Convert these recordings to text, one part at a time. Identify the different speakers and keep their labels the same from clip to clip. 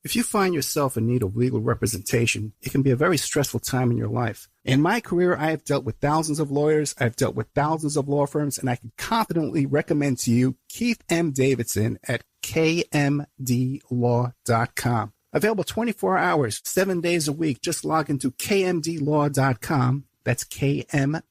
Speaker 1: If you find yourself in need of legal representation, it can be a very stressful time in your life. In my career, I have dealt with thousands of lawyers, I've dealt with thousands of law firms, and I can confidently recommend to you Keith M. Davidson at kmdlaw.com. Available 24 hours, 7 days a week. Just log into kmdlaw.com. That's kmdlaw.com.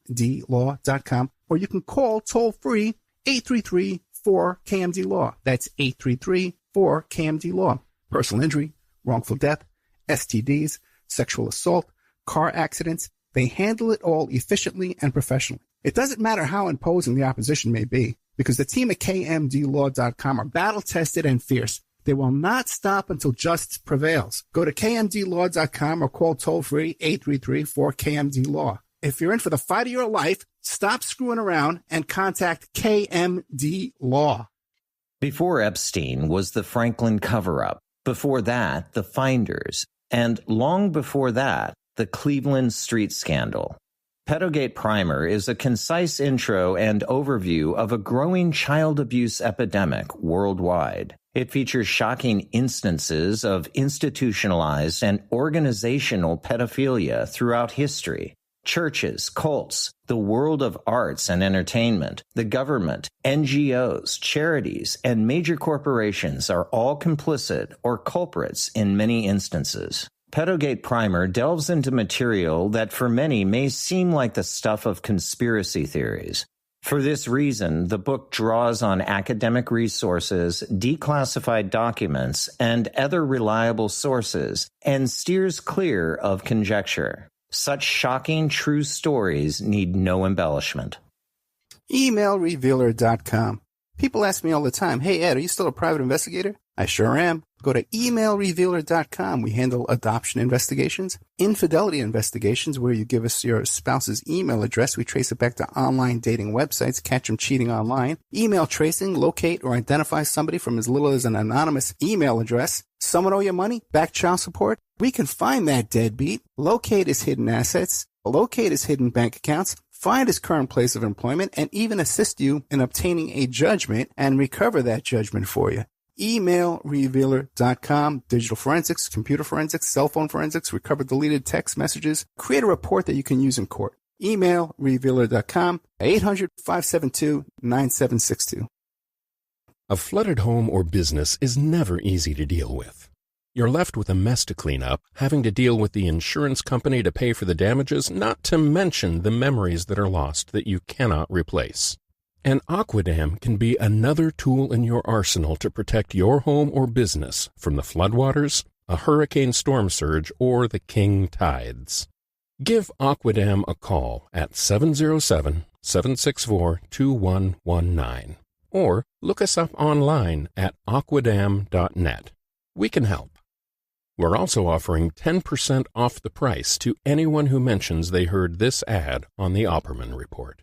Speaker 1: Or you can call toll-free 833-4KMD-LAW. That's 833-4KMD-LAW. Personal injury, wrongful death, STDs, sexual assault, car accidents. They handle it all efficiently and professionally. It doesn't matter how imposing the opposition may be, because the team at kmdlaw.com are battle-tested and fierce. They will not stop until justice prevails. Go to kmdlaw.com or call toll-free 833-4KMD-LAW. If you're in for the fight of your life, stop screwing around and contact KMD Law.
Speaker 2: Before Epstein was the Franklin cover-up. Before that, the Finders. And long before that, the Cleveland Street Scandal. Pedogate Primer is a concise intro and overview of a growing child abuse epidemic worldwide. It features shocking instances of institutionalized and organizational pedophilia throughout history. Churches, cults, the world of arts and entertainment, the government, NGOs, charities, and major corporations are all complicit or culprits in many instances. Pedogate Primer delves into material that for many may seem like the stuff of conspiracy theories. For this reason, the book draws on academic resources, declassified documents, and other reliable sources, and steers clear of conjecture. Such shocking true stories need no embellishment.
Speaker 1: Emailrevealer.com. People ask me all the time, hey Ed, are you still a private investigator? I sure am. Go to emailrevealer.com. We handle adoption investigations, infidelity investigations, where you give us your spouse's email address. We trace it back to online dating websites, catch them cheating online. Email tracing, locate or identify somebody from as little as an anonymous email address. Someone owe you money? Back child support? We can find that deadbeat, locate his hidden assets, locate his hidden bank accounts, find his current place of employment, and even assist you in obtaining a judgment and recover that judgment for you. Emailrevealer.com. Digital forensics, computer forensics, cell phone forensics, recover deleted text messages, create a report that you can use in court. Emailrevealer.com, 800-572-9762.
Speaker 3: A flooded home or business is never easy to deal with. You're left with a mess to clean up, having to deal with the insurance company to pay for the damages, not to mention the memories that are lost that you cannot replace. And Aquadam can be another tool in your arsenal to protect your home or business from the floodwaters, a hurricane storm surge, or the king tides. Give Aquadam a call at 707-764-2119 or look us up online at aquadam.net. We can help. We're also offering 10% off the price to anyone who mentions they heard this ad on the Opperman Report.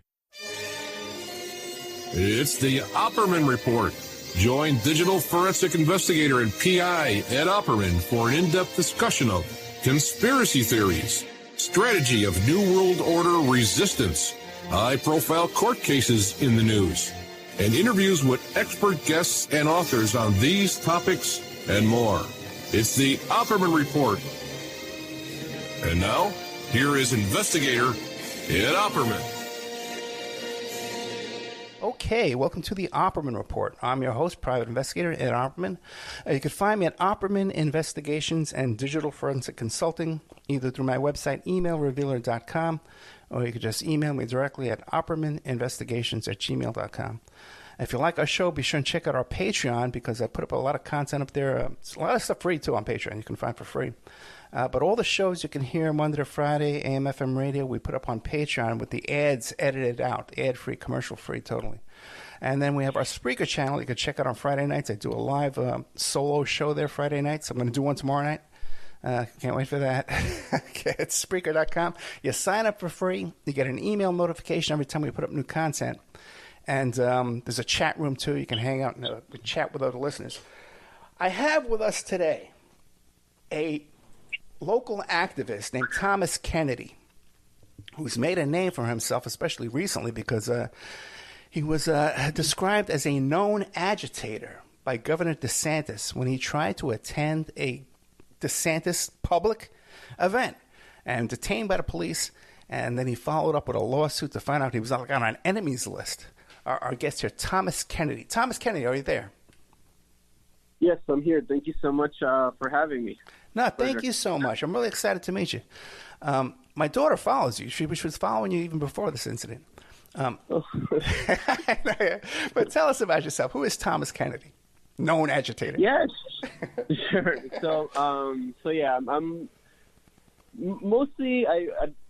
Speaker 4: It's the Opperman Report. Join digital forensic investigator and PI Ed Opperman for an in-depth discussion of conspiracy theories, strategy of New World Order resistance, high-profile court cases in the news, and interviews with expert guests and authors on these topics and more. It's the Opperman Report. And now, here is investigator Ed Opperman.
Speaker 1: Okay, welcome to the Opperman Report. I'm your host, private investigator Ed Opperman. You can find me at Opperman Investigations and Digital Forensic Consulting, either through my website, emailrevealer.com, or you can just email me directly at oppermaninvestigations@gmail.com. If you like our show, be sure and check out our Patreon, because I put up a lot of content up there. It's a lot of stuff free, too, on Patreon. You can find for free. But all the shows you can hear Monday to Friday, AM/FM radio, we put up on Patreon with the ads edited out, ad-free, commercial-free, totally. And then we have our Spreaker channel. You can check out on Friday nights. I do a live solo show there Friday nights. I'm going to do one tomorrow night. Can't wait for that. Okay, it's Spreaker.com. You sign up for free. You get an email notification every time we put up new content. And there's a chat room, too. You can hang out and chat with other listeners. I have with us today a local activist named Thomas Kennedy, who's made a name for himself, especially recently, because he was described as a known agitator by Governor Desantis when he tried to attend a Desantis public event and detained by the police. And then he followed up with a lawsuit to find out he was on an enemies list. Our guest here, Thomas Kennedy. Thomas Kennedy, are you there?
Speaker 5: Yes, I'm here. Thank you so much for having me.
Speaker 1: No, thank you so much. I'm really excited to meet you. My daughter follows you. She was following you even before this incident. But tell us about yourself. Who is Thomas Kennedy? Known agitator.
Speaker 5: Yes, sure. So yeah, I'm mostly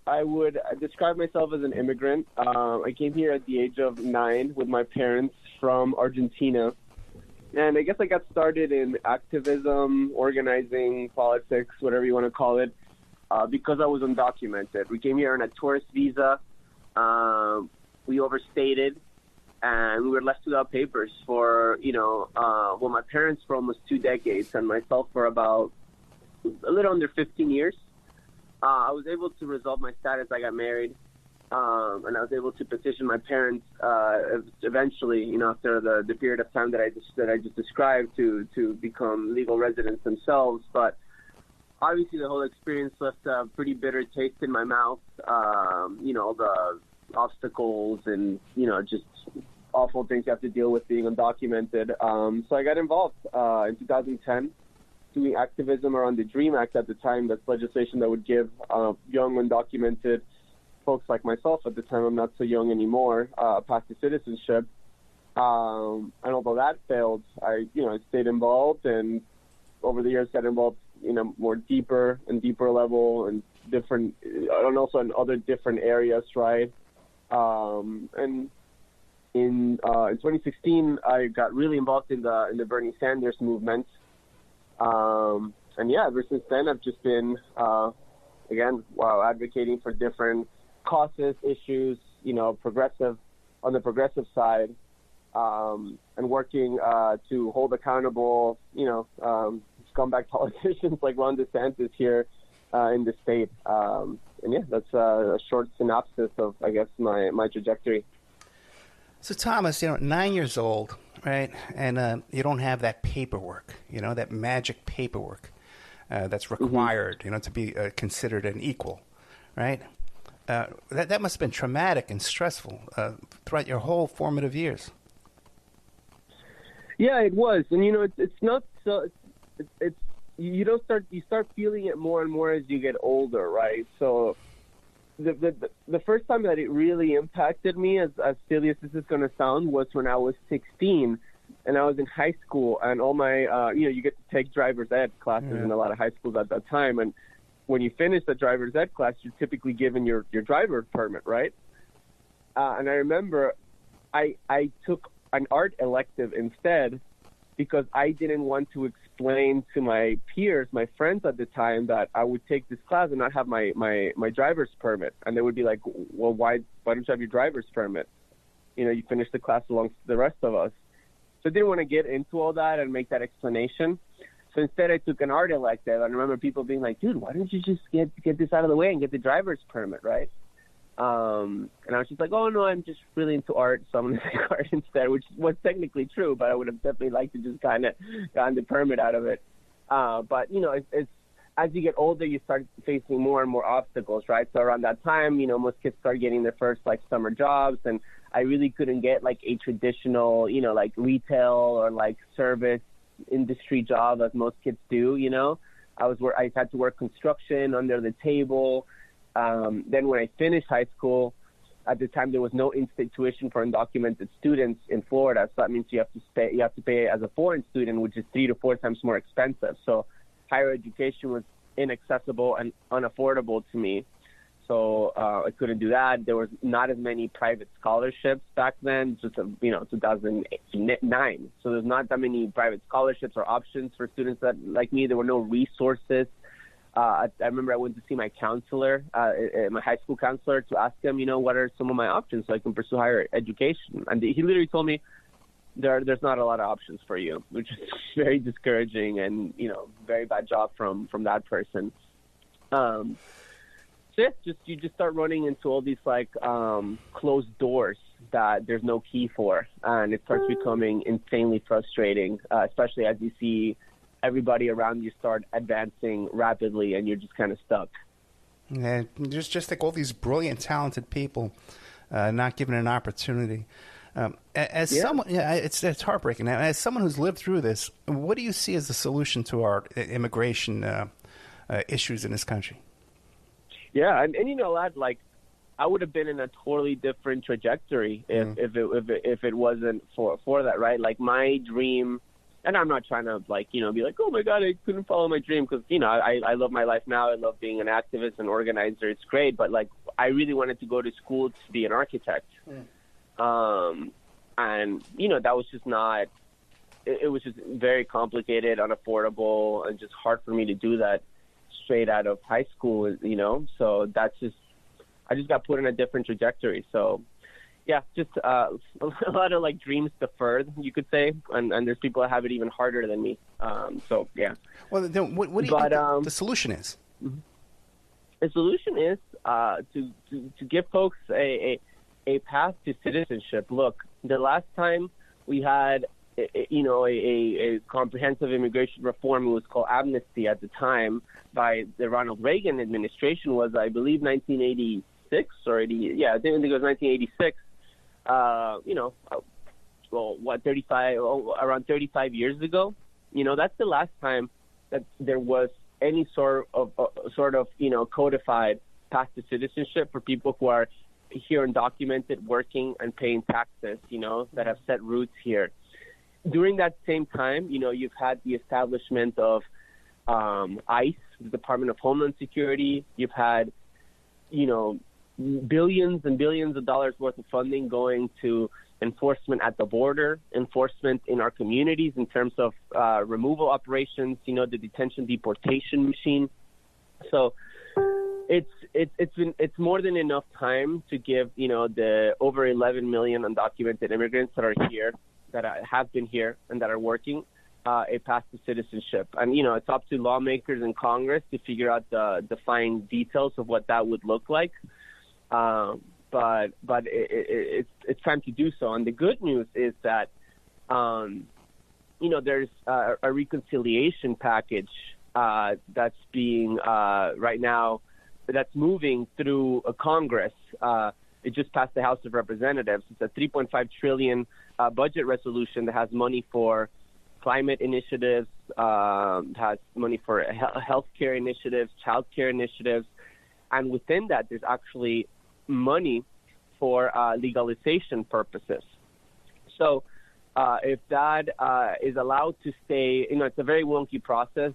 Speaker 5: I would describe myself as an immigrant. I came here at the age of 9 with my parents from Argentina. And I guess I got started in activism, organizing, politics, whatever you want to call it, because I was undocumented. We came here on a tourist visa. We overstayed, and we were left without papers for, my parents for almost 2 decades, and myself for about a little under 15 years. I was able to resolve my status. I got married. And I was able to petition my parents eventually, after the period of time that I just described, to become legal residents themselves. But obviously, the whole experience left a pretty bitter taste in my mouth. The obstacles and just awful things you have to deal with being undocumented. So I got involved in 2010. Doing activism around the DREAM Act at the time. That's legislation that would give young undocumented folks like myself, at the time I'm not so young anymore, path to citizenship. And although that failed, I stayed involved, and over the years got involved more deeper and deeper level and different, and also in other different areas, right? And in 2016, I got really involved in the Bernie Sanders movement. And yeah, ever since then, I've just been, advocating for different causes, issues, on the progressive side, and working to hold accountable, scumbag politicians like Ron Desantis here in the state. And yeah, that's a short synopsis of, I guess, my trajectory.
Speaker 1: So Thomas, 9 years old, right? And you don't have that paperwork, that magic paperwork that's required, to be considered an equal, right? That must have been traumatic and stressful throughout your whole formative years.
Speaker 5: Yeah, it was, and it's not so. It's you start feeling it more and more as you get older, right? So the first time that it really impacted me, as silly as this is going to sound, was when I was 16, and I was in high school, and all my you get to take driver's ed classes in a lot of high schools at that time, and when you finish the driver's ed class, you're typically given your driver's permit, right? And I remember I took an art elective instead because I didn't want to explain to my peers, my friends at the time, that I would take this class and not have my driver's permit. And they would be like, well, why don't you have your driver's permit? You finished the class along the rest of us. So I didn't want to get into all that and make that explanation. So instead, I took an art elective. I remember people being like, dude, why don't you just get this out of the way and get the driver's permit, right? And I was just like, oh, no, I'm just really into art, so I'm going to take art instead, which was technically true, but I would have definitely liked to just kind of gotten the permit out of it. But, it's as you get older, you start facing more and more obstacles, right? So around that time, most kids start getting their first, summer jobs, and I really couldn't get, a traditional, retail or, service industry job as most kids do, I had to work construction under the table. Then when I finished high school, at the time there was no in-state tuition for undocumented students in Florida, so that means you have to pay as a foreign student, which is 3 to 4 times more expensive. So higher education was inaccessible and unaffordable to me. So I couldn't do that. There was not as many private scholarships back then, just 2009. So there's not that many private scholarships or options for students like me. There were no resources. I remember I went to see my counselor, my high school counselor, to ask him, what are some of my options so I can pursue higher education. And he literally told me there's not a lot of options for you, which is very discouraging and, very bad job from that person. So you just start running into all these closed doors that there's no key for, and it starts becoming insanely frustrating, especially as you see everybody around you start advancing rapidly, and you're just kind of stuck.
Speaker 1: Yeah, just like all these brilliant, talented people not given an opportunity. Someone, it's heartbreaking. As someone who's lived through this, what do you see as the solution to our immigration issues in this country?
Speaker 5: Yeah, and you know, lad, like I would have been in a totally different trajectory if it wasn't for that, right? Like my dream, and I'm not trying to be like, oh my God, I couldn't follow my dream, because I love my life now. I love being an activist and organizer. It's great, but like I really wanted to go to school to be an architect. And that was just not. It was just very complicated, unaffordable, and just hard for me to do that straight out of high school. So that's just. I just got put in a different trajectory. So, yeah, just a lot of like dreams deferred, you could say, and there's people that have it even harder than me. So, yeah.
Speaker 1: Well, then what do you think the solution is?
Speaker 5: The solution is to give folks a path to citizenship. Look, the last time we had a comprehensive immigration reform, it was called amnesty at the time by the Ronald Reagan administration, was I believe 1986 or 80. Yeah, I think it was 1986. Around 35 years ago. That's the last time that there was any sort of codified path to citizenship for people who are here undocumented, working and paying taxes, that have set roots here. During that same time, you've had the establishment of ICE, the Department of Homeland Security. You've had, billions and billions of dollars worth of funding going to enforcement at the border, enforcement in our communities in terms of removal operations, the detention deportation machine. So it's more than enough time to give, the over 11 million undocumented immigrants that are here, that have been here and that are working, a path to citizenship. And, it's up to lawmakers in Congress to figure out the fine details of what that would look like. But it's time to do so. And the good news is that, there's a reconciliation package that's being right now, that's moving through Congress. It just passed the House of Representatives. It's a $3.5 trillion budget resolution that has money for climate initiatives, has money for healthcare initiatives, childcare initiatives, and within that, there's actually money for legalization purposes. So if that is allowed to stay, it's a very wonky process,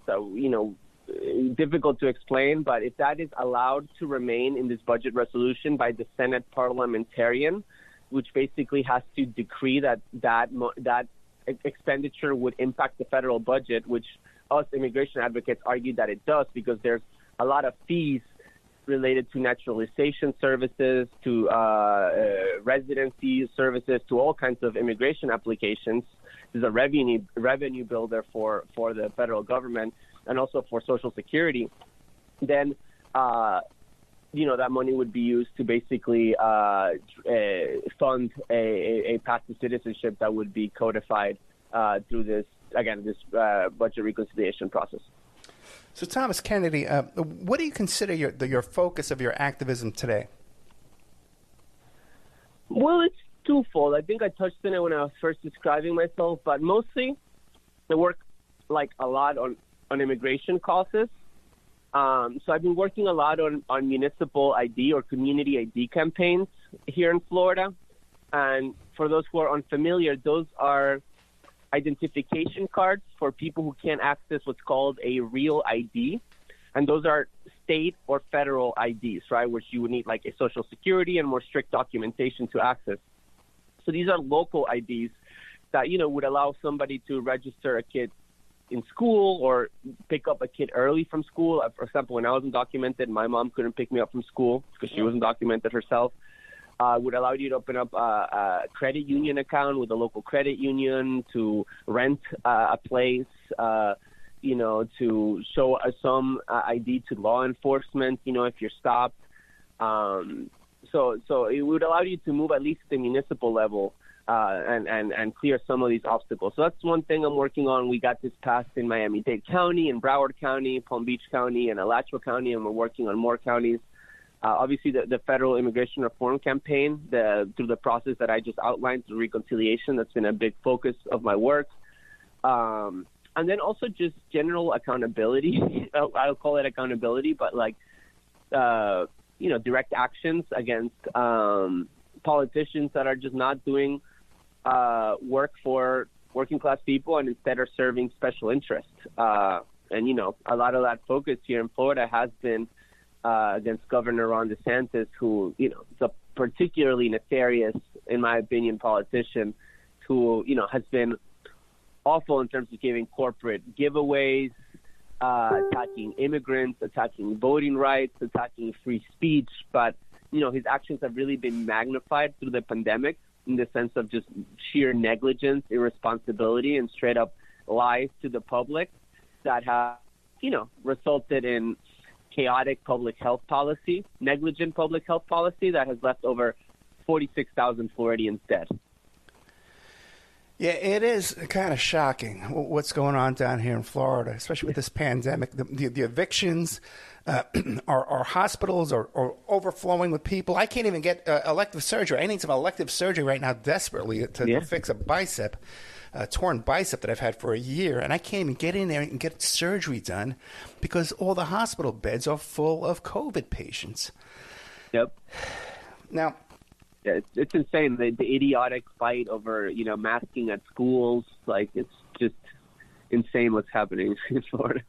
Speaker 5: difficult to explain, but if that is allowed to remain in this budget resolution by the Senate parliamentarian, which basically has to decree that expenditure would impact the federal budget, which us immigration advocates argue that it does, because there's a lot of fees related to naturalization services, to residency services, to all kinds of immigration applications. There's a revenue builder for the federal government and also for Social Security. Then, that money would be used to basically fund a path to citizenship that would be codified through this budget reconciliation process.
Speaker 1: So, Thomas Kennedy, what do you consider your focus of your activism today?
Speaker 5: Well, it's twofold. I think I touched on it when I was first describing myself, but mostly I work a lot on immigration causes. So I've been working a lot on municipal ID or community ID campaigns here in Florida. And for those who are unfamiliar, those are identification cards for people who can't access what's called a real ID. And those are state or federal IDs, right, which you would need like a Social Security and more strict documentation to access. So these are local IDs that, would allow somebody to register a kid in school or pick up a kid early from school. For example, when I was undocumented, my mom couldn't pick me up from school because she wasn't documented herself. Would allow you to open up a credit union account with a local credit union, to rent a place, to show some ID to law enforcement, if you're stopped. So it would allow you to move at least at the municipal level and clear some of these obstacles. So that's one thing I'm working on. We got this passed in Miami-Dade County, in Broward County, Palm Beach County, and Alachua County, and we're working on more counties. Obviously, the federal immigration reform campaign, through the process that I just outlined through reconciliation, that's been a big focus of my work. And then also just general accountability. I'll call it accountability, but direct actions against politicians that are just not doing work for working class people and instead are serving special interests. And a lot of that focus here in Florida has been against Governor Ron Desantis, who, is a particularly nefarious, in my opinion, politician who, has been awful in terms of giving corporate giveaways, attacking immigrants, attacking voting rights, attacking free speech. But, his actions have really been magnified through the pandemic in the sense of just sheer negligence, irresponsibility, and straight up lies to the public that have, resulted in chaotic public health policy, negligent public health policy that has left over 46,000 Floridians dead.
Speaker 1: Yeah, it is kind of shocking what's going on down here in Florida, especially with this pandemic. The evictions, our hospitals are overflowing with people. I can't even get elective surgery. I need some elective surgery right now desperately to fix a torn bicep that I've had for a year, and I can't even get in there and get surgery done because all the hospital beds are full of COVID patients.
Speaker 5: Yep.
Speaker 1: Now,
Speaker 5: yeah, it's insane. The idiotic fight over, masking at schools, it's just insane what's happening in Florida.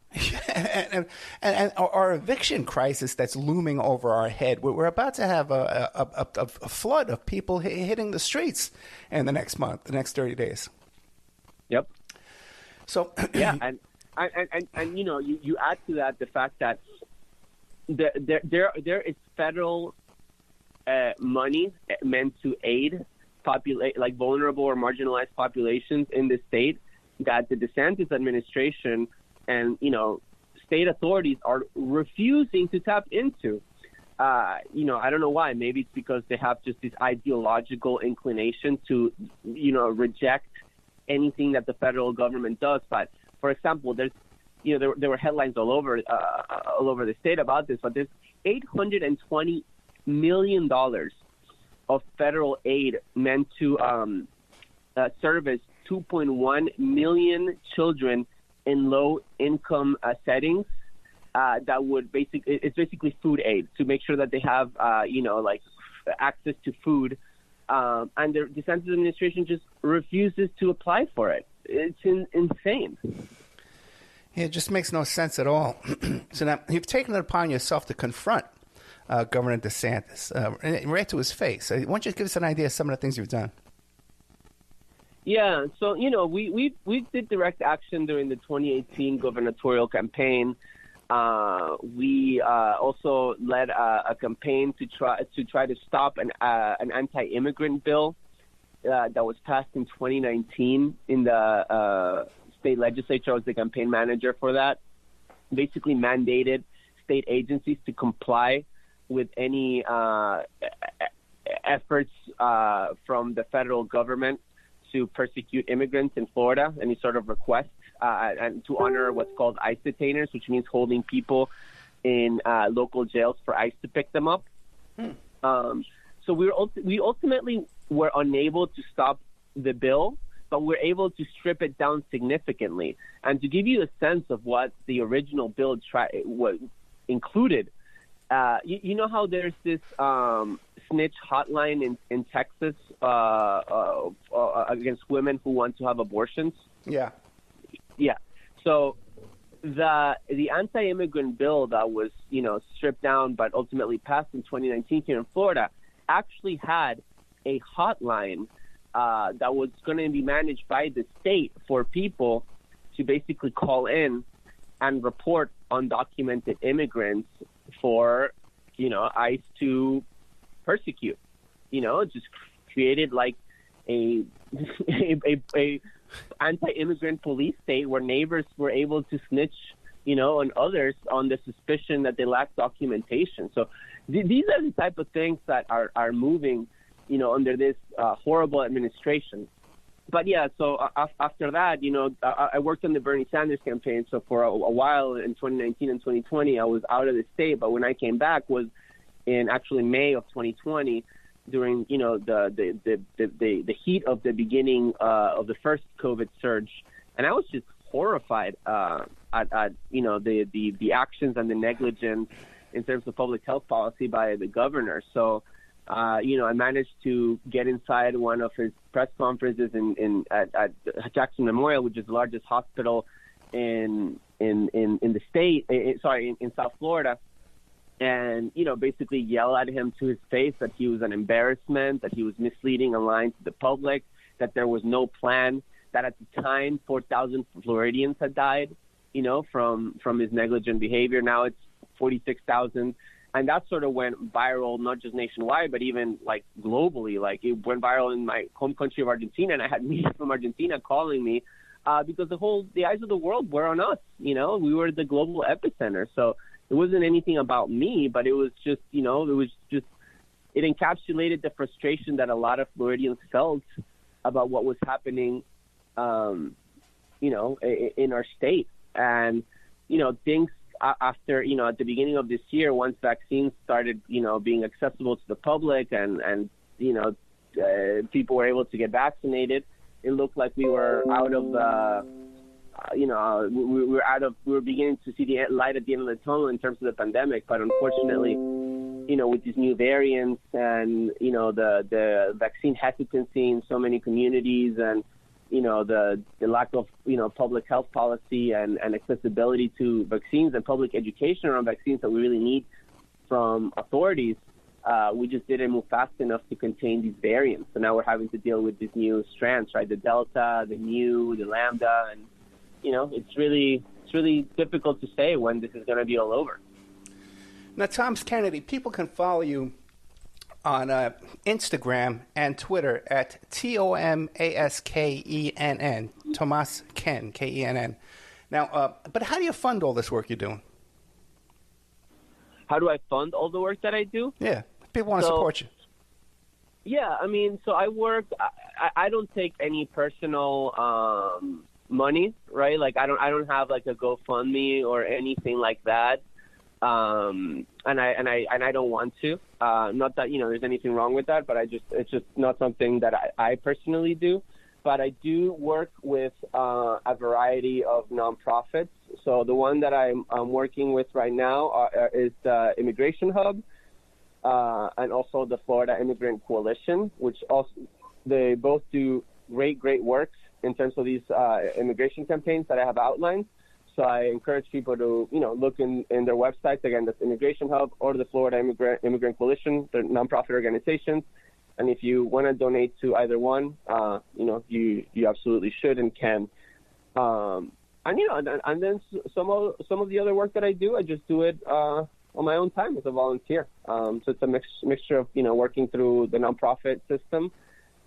Speaker 1: and our eviction crisis that's looming over our head. We're about to have a flood of people hitting the streets in the next month, the next 30 days.
Speaker 5: Yep.
Speaker 1: So
Speaker 5: yeah, and you add to that the fact that there is federal money meant to aid vulnerable or marginalized populations in the state that the Desantis administration and state authorities are refusing to tap into. I don't know why. Maybe it's because they have just this ideological inclination to reject anything that the federal government does. But for example, there's there were headlines all over the state about this, but there's $820 million of federal aid meant to service 2.1 million children in low-income settings. That would it's basically food aid to make sure that they have access to food. And the DeSantis administration just refuses to apply for it. It's insane.
Speaker 1: Yeah, it just makes no sense at all. So now you've taken it upon yourself to confront Governor DeSantis right to his face. Why don't you give us an idea of some of the things you've done?
Speaker 5: Yeah, so we did direct action during the 2018 gubernatorial campaign. We also led a campaign to try to stop an anti-immigrant bill that was passed in 2019 in the state legislature. I was the campaign manager for that. Basically mandated state agencies to comply with any efforts from the federal government to persecute immigrants in Florida, any sort of request, and to honor what's called ICE detainers, which means holding people in local jails for ICE to pick them up. So we ultimately were unable to stop the bill, but we're able to strip it down significantly. And to give you a sense of what the original bill included, you know how there's this snitch hotline in Texas against women who want to have abortions?
Speaker 1: Yeah.
Speaker 5: Yeah. So the anti-immigrant bill that was, stripped down but ultimately passed in 2019 here in Florida actually had a hotline that was going to be managed by the state for people to basically call in and report undocumented immigrants for, ICE to persecute. Just created like a anti-immigrant police state where neighbors were able to snitch, on others on the suspicion that they lack documentation. So these are the type of things that are moving, under this horrible administration. But yeah, so after that, I worked on the Bernie Sanders campaign. So for a while in 2019 and 2020, I was out of the state. But when I came back was in actually May of 2020, during the heat of the beginning of the first COVID surge, and I was just horrified at the actions and the negligence in terms of public health policy by the governor. So. I managed to get inside one of his press conferences at Jackson Memorial, which is the largest hospital in the state. In South Florida, and basically yell at him to his face that he was an embarrassment, that he was misleading and lying to the public, that there was no plan, that at the time 4,000 Floridians had died, from his negligent behavior. Now it's 46,000. And that sort of went viral, not just nationwide, but even like globally. Like it went viral in my home country of Argentina, and I had media from Argentina calling me because the eyes of the world were on us. We were the global epicenter. So it wasn't anything about me, but it was just, it encapsulated the frustration that a lot of Floridians felt about what was happening, in our state. And, things after, at the beginning of this year, once vaccines started, being accessible to the public and people were able to get vaccinated, it looked like we were out of the, we were beginning to see the light at the end of the tunnel in terms of the pandemic. But unfortunately, with these new variants and, the vaccine hesitancy in so many communities and, the lack of, public health policy and accessibility to vaccines and public education around vaccines that we really need from authorities, we just didn't move fast enough to contain these variants. So now we're having to deal with these new strands, right? The Delta, the Mu, the Lambda, and, it's really difficult to say when this is going to be all over.
Speaker 1: Now, Thomas Kennedy, people can follow you on Instagram and Twitter at TOMASKENN, Tomas Ken, Kenn. Now, but how do you fund all this work you're doing?
Speaker 5: How do I fund all the work that I do?
Speaker 1: Yeah, people want to support you.
Speaker 5: Yeah, so I work. I don't take any personal money, right? Like I don't have like a GoFundMe or anything like that. And I don't want to. Not that there's anything wrong with that, but it's just not something that I personally do. But I do work with a variety of nonprofits. So the one that I'm working with right now is the Immigration Hub, and also the Florida Immigrant Coalition, which also they both do great work in terms of these immigration campaigns that I have outlined. So I encourage people to, look in their websites. Again, that's Immigration Hub or the Florida Immigrant Coalition. They're nonprofit organizations. And if you want to donate to either one, you absolutely should and can. And then some of the other work that I do, I just do it on my own time as a volunteer. So it's a mixture of, working through the nonprofit system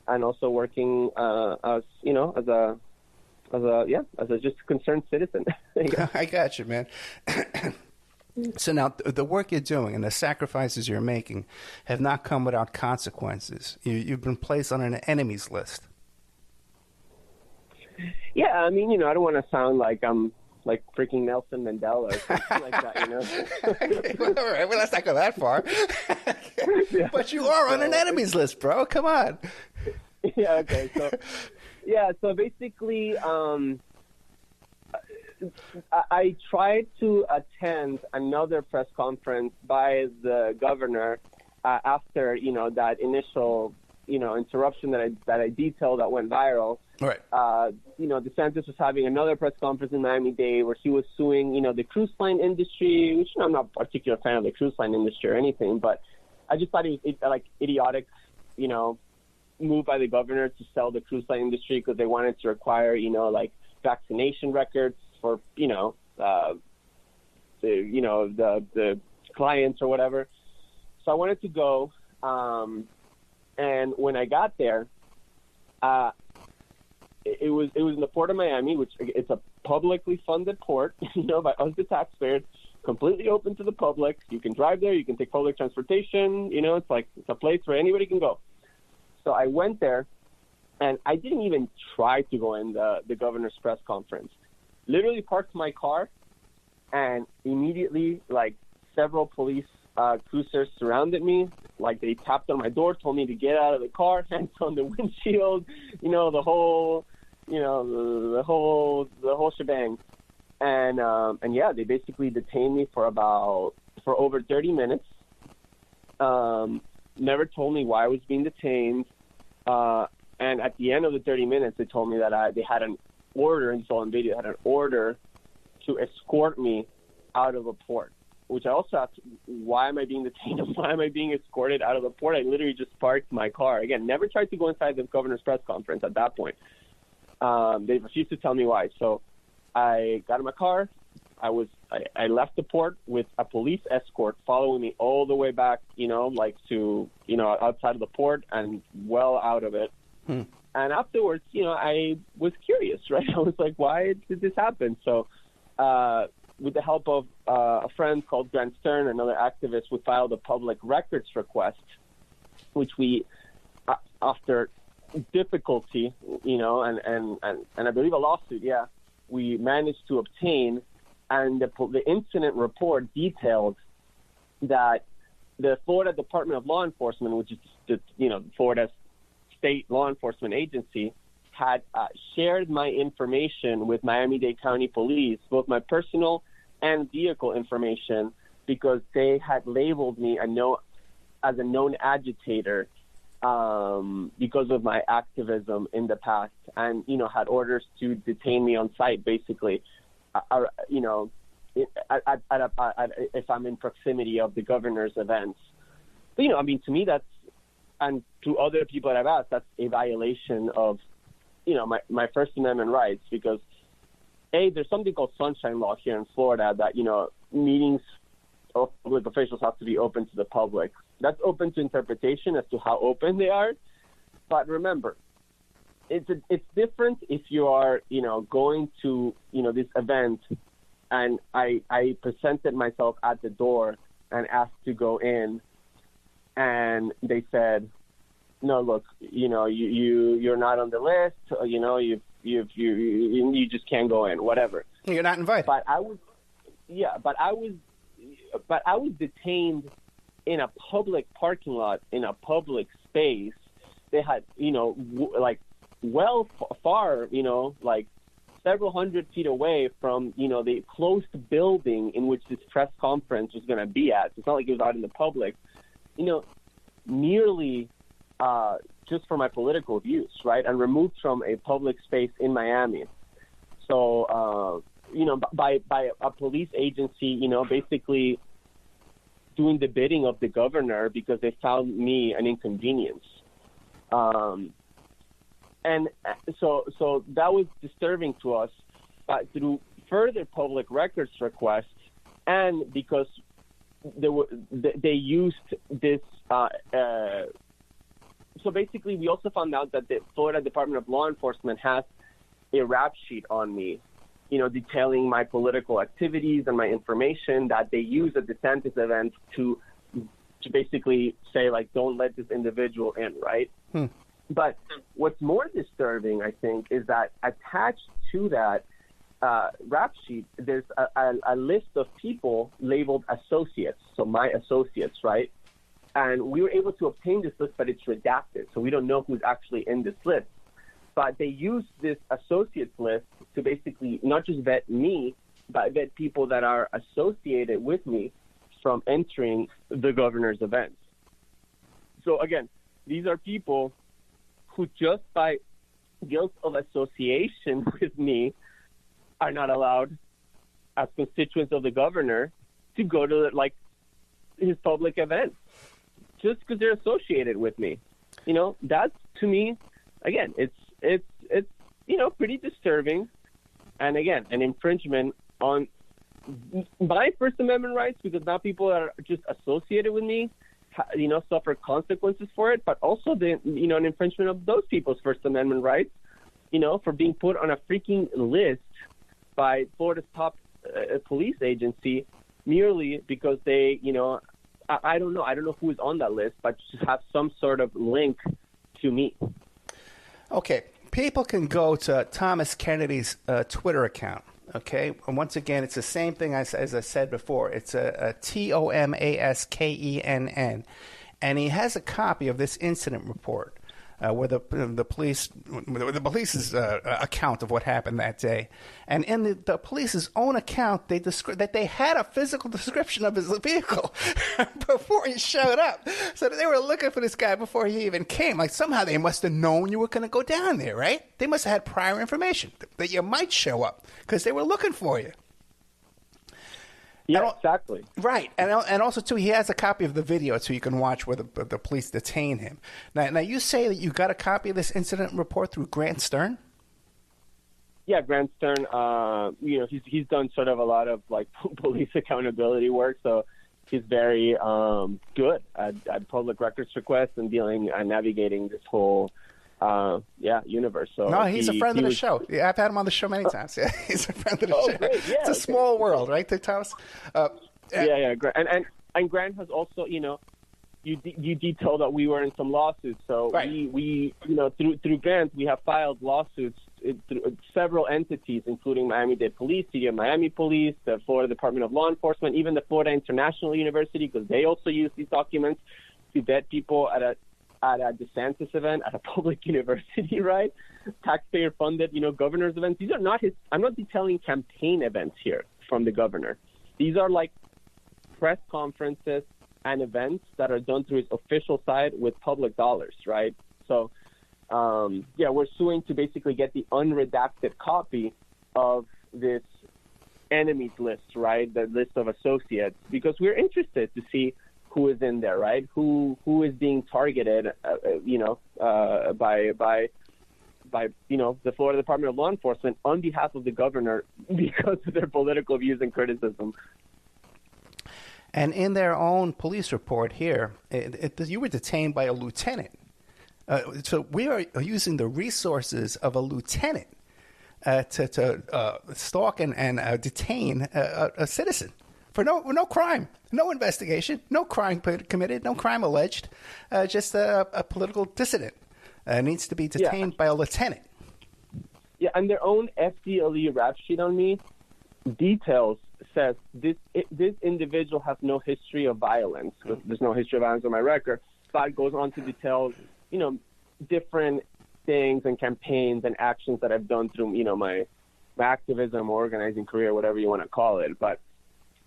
Speaker 5: and also working as a just concerned citizen.
Speaker 1: I got you, man. So now the work you're doing and the sacrifices you're making have not come without consequences. You've been placed on an enemies list.
Speaker 5: Yeah, I don't want to sound like I'm like freaking Nelson Mandela or something like that,
Speaker 1: All right, well, let's not go that far. Yeah. But you are on an enemies list, bro. Come on.
Speaker 5: Yeah, okay. So basically, I tried to attend another press conference by the governor after, that initial, interruption that I detailed that went viral.
Speaker 1: Right.
Speaker 5: Desantis was having another press conference in Miami-Dade where he was suing, the cruise line industry, which I'm not a particular fan of the cruise line industry or anything, but I just thought it like idiotic, move by the governor to sell the cruise line industry because they wanted to require, vaccination records for, the clients or whatever. So I wanted to go. And when I got there, it was in the port of Miami, which it's a publicly funded port, by us, the taxpayers, completely open to the public. You can drive there. You can take public transportation. It's a place where anybody can go. So I went there, and I didn't even try to go in the governor's press conference. Literally parked my car, and immediately, like, several police cruisers surrounded me. Like, they tapped on my door, told me to get out of the car, hands on the windshield, the whole shebang. And yeah, they basically detained me for over 30 minutes. Never told me why I was being detained. And at the end of the 30 minutes, they told me that they had an order, and so on video, had an order to escort me out of a port, which I also asked, why am I being detained? Why am I being escorted out of the port? I literally just parked my car. Again, never tried to go inside the governor's press conference at that point. They refused to tell me why. So I got in my car. I left the port with a police escort following me all the way back, to, outside of the port and well out of it. And afterwards, I was curious, right? I was like, why did this happen? So with the help of a friend called Grant Stern, another activist, we filed a public records request, which we, after difficulty, and I believe a lawsuit, we managed to obtain. And the incident report detailed that the Florida Department of Law Enforcement, which is Florida's state law enforcement agency, had shared my information with Miami-Dade County Police, both my personal and vehicle information, because they had labeled me as a known agitator because of my activism in the past, and had orders to detain me on site, basically. If I'm in proximity of the governor's events. But, to me, that's, and to other people that I've asked, that's a violation of, my First Amendment rights, because, there's something called sunshine law here in Florida that, meetings of public officials have to be open to the public. That's open to interpretation as to how open they are. But remember, it's different if you are, going to, this event, and I presented myself at the door and asked to go in, and they said, no, look, you're not on the list, you just can't go in, whatever.
Speaker 1: You're not invited.
Speaker 5: But I was detained in a public parking lot, in a public space. They had, far, several hundred feet away from, the closed building in which this press conference was going to be at. It's not like it was out in the public, merely just for my political views, right? And removed from a public space in Miami. So, by a police agency, basically doing the bidding of the governor because they found me an inconvenience. And so that was disturbing to us. But through further public records requests, and because they used this, so basically we also found out that the Florida Department of Law Enforcement has a rap sheet on me, detailing my political activities and my information that they use at Desantis events to basically say, like, don't let this individual in, right? But what's more disturbing, I think, is that attached to that rap sheet, there's a list of people labeled associates, so my associates, right? And we were able to obtain this list, but it's redacted, so we don't know who's actually in this list. But they used this associates list to basically not just vet me, but vet people that are associated with me from entering the governor's events. So again, these are people who just by guilt of association with me are not allowed as constituents of the governor to go to his public events just because they're associated with me. That's, to me, again, it's pretty disturbing, and again, an infringement on my First Amendment rights, because now people that are just associated with me suffer consequences for it, but also an infringement of those people's First Amendment rights, for being put on a freaking list by Florida's top police agency merely because they, I don't know who is on that list, but just have some sort of link to me.
Speaker 1: Okay, people can go to Thomas Kennedy's Twitter account. Okay, and once again, it's the same thing as I said before. It's a TOMASKENN, and he has a copy of this incident report where the police's account of what happened that day, and in the police's own account, they describe that they had a physical description of his vehicle before he showed up. So they were looking for this guy before he even came. Like somehow they must have known you were going to go down there, right? They must have had prior information that you might show up because they were looking for you.
Speaker 5: Yeah, exactly.
Speaker 1: Right, and also too, he has a copy of the video so you can watch where the police detain him. Now, you say that you got a copy of this incident report through Grant Stern?
Speaker 5: Yeah, Grant Stern. He's done sort of a lot of like police accountability work, so he's very good at public records requests and navigating this whole universe. So
Speaker 1: no, he's a friend of the show. Yeah, I've had him on the show many times. Yeah, he's a friend of the show.
Speaker 5: Great. Yeah,
Speaker 1: it's a small world, right, Thomas?
Speaker 5: Yeah. And Grant has also, you detailed that we were in some lawsuits. So
Speaker 1: right.
Speaker 5: we through Grant we have filed lawsuits through several entities, including Miami-Dade Police, City of Miami Police, the Florida Department of Law Enforcement, even the Florida International University, because they also use these documents to vet people at a Desantis event at a public university, right? Taxpayer-funded, governor's events. These are not I'm not detailing campaign events here from the governor. These are like press conferences and events that are done through his official side with public dollars, right? So, we're suing to basically get the unredacted copy of this enemies list, right? The list of associates, because we're interested to see who is in there, right? Who is being targeted, by the Florida Department of Law Enforcement on behalf of the governor because of their political views and criticism.
Speaker 1: And in their own police report here, you were detained by a lieutenant. So we are using the resources of a lieutenant to stalk and detain a citizen. For no crime, no investigation, no crime committed, no crime alleged, just a political dissident needs to be detained by a lieutenant.
Speaker 5: Yeah, and their own FDLE rap sheet on me says this individual has no history of violence. There's no history of violence on my record, but it goes on to detail, different things and campaigns and actions that I've done through, my activism, organizing career, whatever you want to call it, but.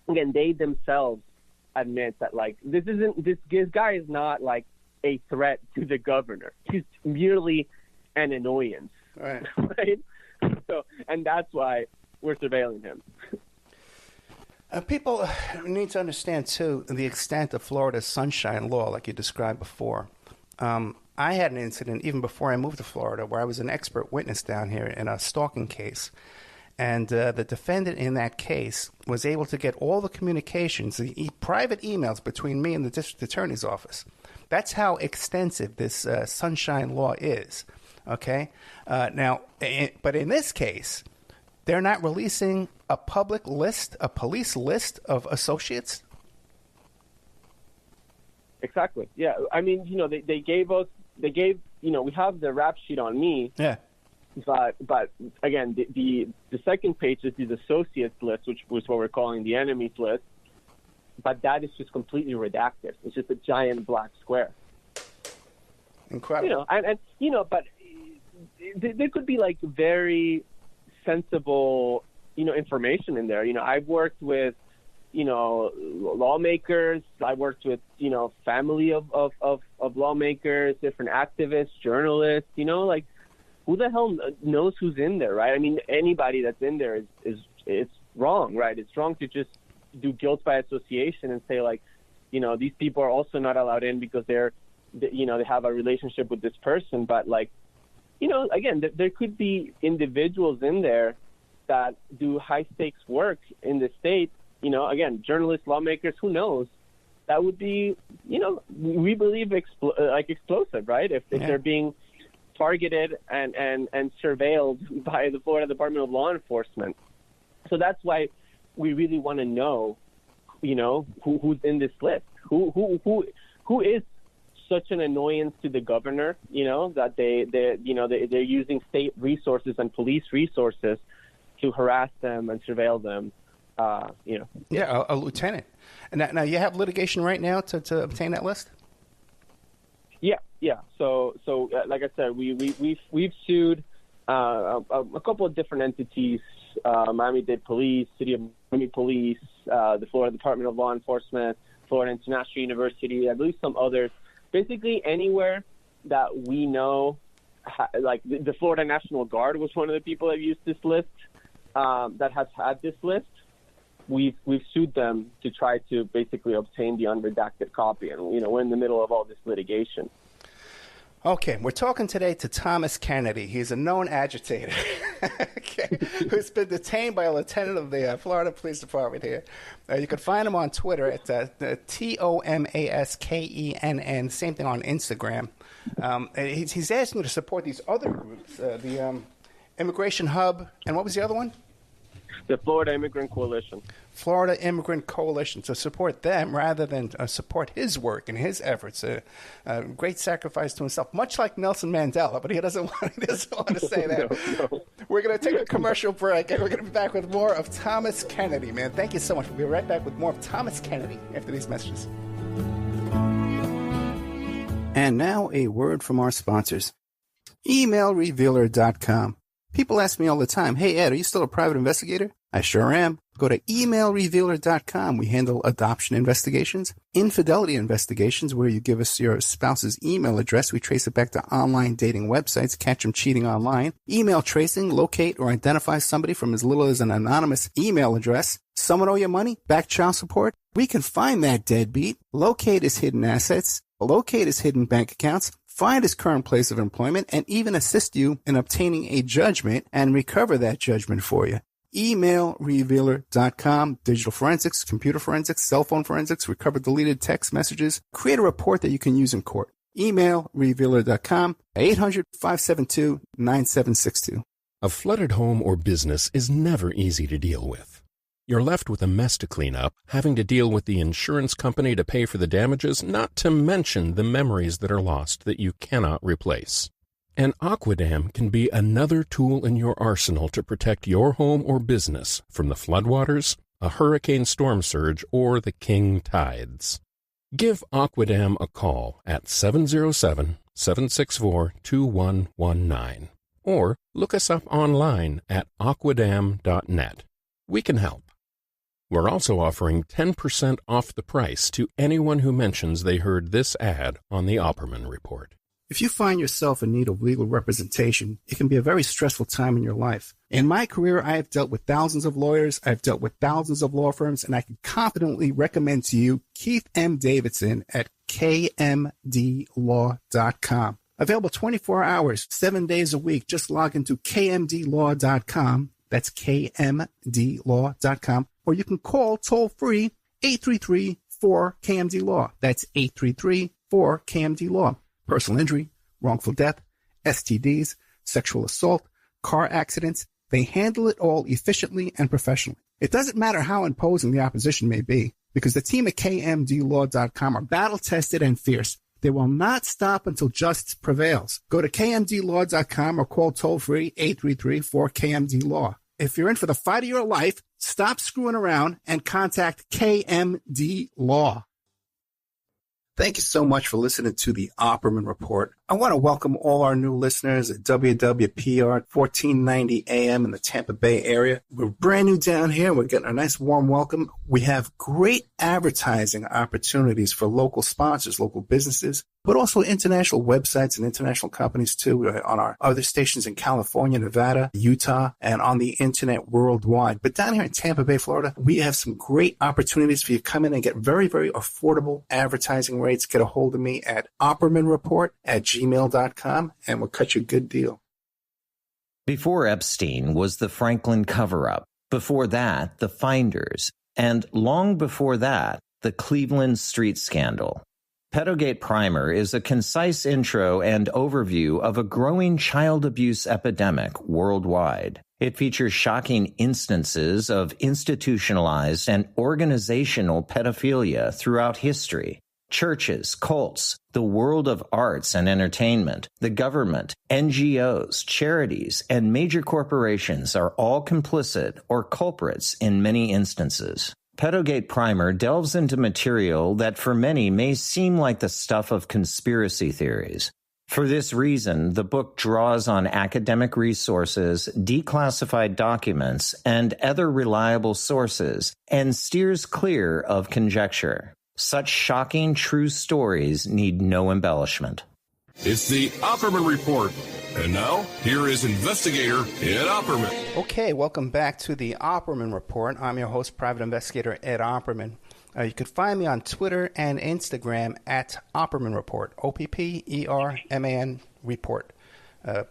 Speaker 5: Again, they themselves admit that, like, this guy is not, like, a threat to the governor. He's merely an annoyance.
Speaker 1: Right.
Speaker 5: Right? So, and that's why we're surveilling him.
Speaker 1: People need to understand, too, the extent of Florida's sunshine law, like you described before. I had an incident even before I moved to Florida where I was an expert witness down here in a stalking case. And the defendant in that case was able to get all the communications, the private emails between me and the district attorney's office. That's how extensive this sunshine law is. Okay? But in this case, they're not releasing a public list, a police list of associates?
Speaker 5: Exactly. Yeah. I mean, we have the rap sheet on me.
Speaker 1: Yeah.
Speaker 5: But again, the second page is the associates list, which was what we're calling the enemies list. But that is just completely redacted. It's just a giant black square.
Speaker 1: Incredible.
Speaker 5: But there could be like very sensible, information in there. I've worked with, lawmakers. I worked with, family of lawmakers, different activists, journalists. Who the hell knows who's in there, right? I mean, anybody that's in there is it's wrong, right? It's wrong to just do guilt by association and say, like, these people are also not allowed in because they have a relationship with this person. But, like, again, there could be individuals in there that do high-stakes work in the state. Again, journalists, lawmakers, who knows? That would be, we believe explosive, right? If they're being targeted and surveilled by the Florida Department of Law Enforcement. So that's why we really want to know, who's in this list, who is such an annoyance to the governor, that they're using state resources and police resources to harass them and surveil them.
Speaker 1: Yeah, a lieutenant. And now you have litigation right now to obtain that list?
Speaker 5: Yeah. So like I said, we've sued a couple of different entities: Miami-Dade Police, City of Miami Police, the Florida Department of Law Enforcement, Florida International University, I believe some others. Basically, anywhere that we know, like the Florida National Guard was one of the people that used this list, that has had this list. We've sued them to try to basically obtain the unredacted copy, and we're in the middle of all this litigation.
Speaker 1: Okay, we're talking today to Thomas Kennedy. He's a known agitator who's been detained by a lieutenant of the Florida Police Department here. You can find him on Twitter at TOMASKENN, same thing on Instagram. He's asking you to support these other groups, the Immigration Hub, and what was the other one?
Speaker 5: The Florida Immigrant Coalition.
Speaker 1: Florida Immigrant Coalition, to support them rather than support his work and his efforts. Great sacrifice to himself, much like Nelson Mandela, but he doesn't want to say that.
Speaker 5: No.
Speaker 1: We're going to take a commercial break, and we're going to be back with more of Thomas Kennedy, man. Thank you so much. We'll be right back with more of Thomas Kennedy after these messages. And now a word from our sponsors. EmailRevealer.com. People ask me all the time, hey, Ed, are you still a private investigator? I sure am. Go to emailrevealer.com. We handle adoption investigations, infidelity investigations, where you give us your spouse's email address. We trace it back to online dating websites, catch them cheating online. Email tracing, locate or identify somebody from as little as an anonymous email address. Someone owe you money? Back child support? We can find that deadbeat. Locate his hidden assets. Locate his hidden bank accounts. Find his current place of employment, and even assist you in obtaining a judgment and recover that judgment for you. EmailRevealer.com. Digital forensics, computer forensics, cell phone forensics, recover deleted text messages. Create a report that you can use in court. EmailRevealer.com, 800-572-9762.
Speaker 3: A flooded home or business is never easy to deal with. You're left with a mess to clean up, having to deal with the insurance company to pay for the damages, not to mention the memories that are lost that you cannot replace. And Aquadam can be another tool in your arsenal to protect your home or business from the floodwaters, a hurricane storm surge, or the king tides. Give Aquadam a call at 707-764-2119 or look us up online at aquadam.net. We can help. We're also offering 10% off the price to anyone who mentions they heard this ad on the Opperman Report.
Speaker 1: If you find yourself in need of legal representation, it can be a very stressful time in your life. In my career, I have dealt with thousands of lawyers, I've dealt with thousands of law firms, and I can confidently recommend to you Keith M. Davidson at kmdlaw.com. Available 24 hours, 7 days a week. Just log into kmdlaw.com. That's kmdlaw.com. Or you can call toll-free 833-4KMD-LAW. That's 833-4KMD-LAW. Personal injury, wrongful death, STDs, sexual assault, car accidents. They handle it all efficiently and professionally. It doesn't matter how imposing the opposition may be, because the team at kmdlaw.com are battle-tested and fierce. They will not stop until justice prevails. Go to kmdlaw.com or call toll-free 833-4KMD-LAW. If you're in for the fight of your life, stop screwing around and contact KMD Law. Thank you so much for listening to the Opperman Report. I want to welcome all our new listeners at WWPR 1490 AM in the Tampa Bay area. We're brand new down here. We're getting a nice warm welcome. We have great advertising opportunities for local sponsors, local businesses, but also international websites and international companies too, on our other stations in California, Nevada, Utah, and on the internet worldwide. But down here in Tampa Bay, Florida, we have some great opportunities for you to come in and get very, very affordable advertising rates. Get a hold of me at oppermanreport@gmail.com, and we'll cut you a good deal.
Speaker 2: Before Epstein was the Franklin cover-up. Before that, the Finders. And long before that, the Cleveland street scandal. Pedogate Primer is a concise intro and overview of a growing child abuse epidemic worldwide. It features shocking instances of institutionalized and organizational pedophilia throughout history. Churches, cults, the world of arts and entertainment, the government, NGOs, charities, and major corporations are all complicit or culprits in many instances. Pedogate Primer delves into material that for many may seem like the stuff of conspiracy theories. For this reason, the book draws on academic resources, declassified documents, and other reliable sources, and steers clear of conjecture. Such shocking true stories need no embellishment.
Speaker 4: It's the Opperman Report. And now, here is investigator Ed Opperman.
Speaker 1: Okay, welcome back to the Opperman Report. I'm your host, Private Investigator Ed Opperman. You can find me on Twitter and Instagram at Opperman Report, OPPERMAN Report.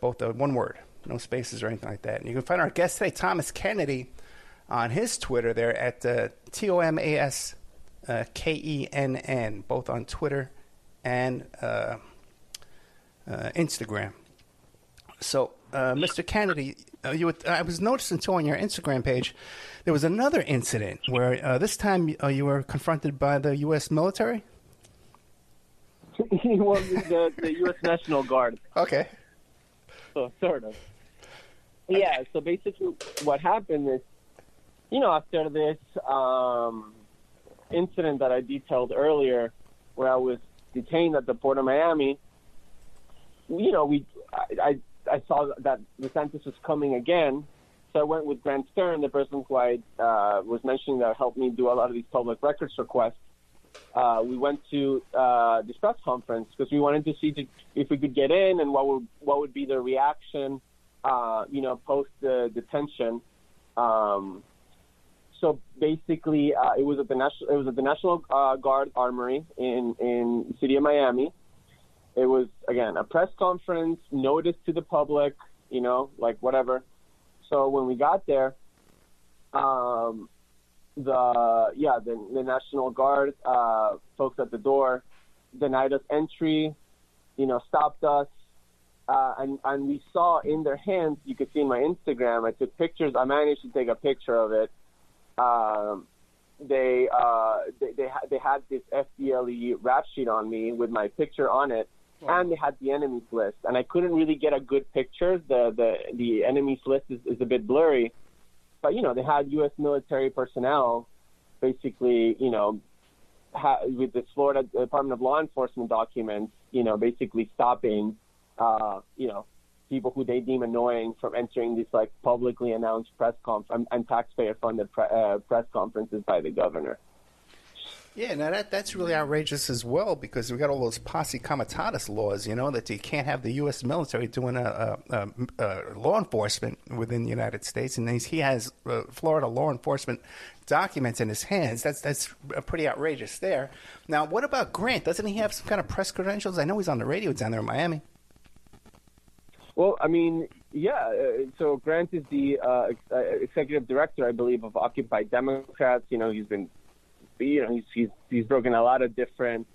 Speaker 1: Both one word, no spaces or anything like that. And you can find our guest today, Thomas Kennedy, on his Twitter there at TOMASKENN, both on Twitter and Instagram. So, Mr. Kennedy, I was noticing too on your Instagram page, there was another incident where this time you were confronted by the U.S. military?
Speaker 5: Well, the U.S. National Guard.
Speaker 1: Okay.
Speaker 5: So, sort of. Yeah, so basically what happened is, after this incident that I detailed earlier where I was detained at the Port of Miami, I saw that Desantis was coming again, so I went with Grant Stern, the person who I was mentioning that helped me do a lot of these public records requests. We went to this press conference because we wanted to see if we could get in and what would be the reaction, post the detention. So basically, it was at the National Guard Armory in the city of Miami. It was, again, a press conference, notice to the public, whatever. So when we got there, the National Guard folks at the door denied us entry, stopped us, and we saw in their hands, you could see in my Instagram, I took pictures. I managed to take a picture of it. They had this FDLE rap sheet on me with my picture on it. Wow. And they had the enemies list, and I couldn't really get a good picture. The enemies list is a bit blurry, but they had U.S. military personnel, basically, with this Florida Department of Law Enforcement documents, basically stopping, people who they deem annoying from entering these publicly announced press conference and taxpayer-funded press conferences by the governor.
Speaker 1: Yeah, now that's really outrageous as well, because we got all those posse comitatus laws, that you can't have the U.S. military doing law enforcement within the United States, and he has Florida law enforcement documents in his hands. That's pretty outrageous there. Now, what about Grant? Doesn't he have some kind of press credentials? I know he's on the radio down there in Miami.
Speaker 5: Well, I mean, yeah. So Grant is the executive director, I believe, of Occupy Democrats. He's been. He's broken a lot of different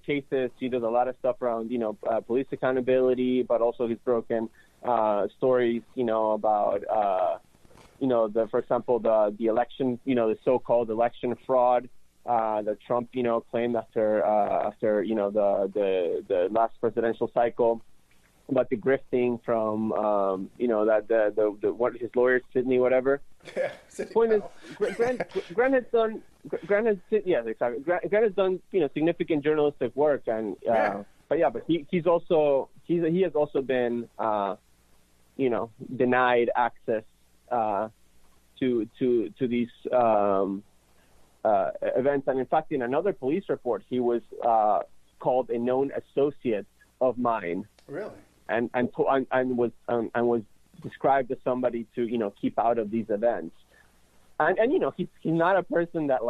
Speaker 5: cases. He does a lot of stuff around, police accountability, but also he's broken stories, about, for example, the election, the so-called election fraud that Trump, claimed after the last presidential cycle, about the grifting from, what his lawyer, Sidney, whatever.
Speaker 1: Yeah,
Speaker 5: point is, Grant has done. Grant has done significant journalistic work, and but he has also been denied access to these events, and in fact, in another police report, he was called a known associate of mine.
Speaker 1: Really?
Speaker 5: And was described as somebody to keep out of these events. And he's not a person that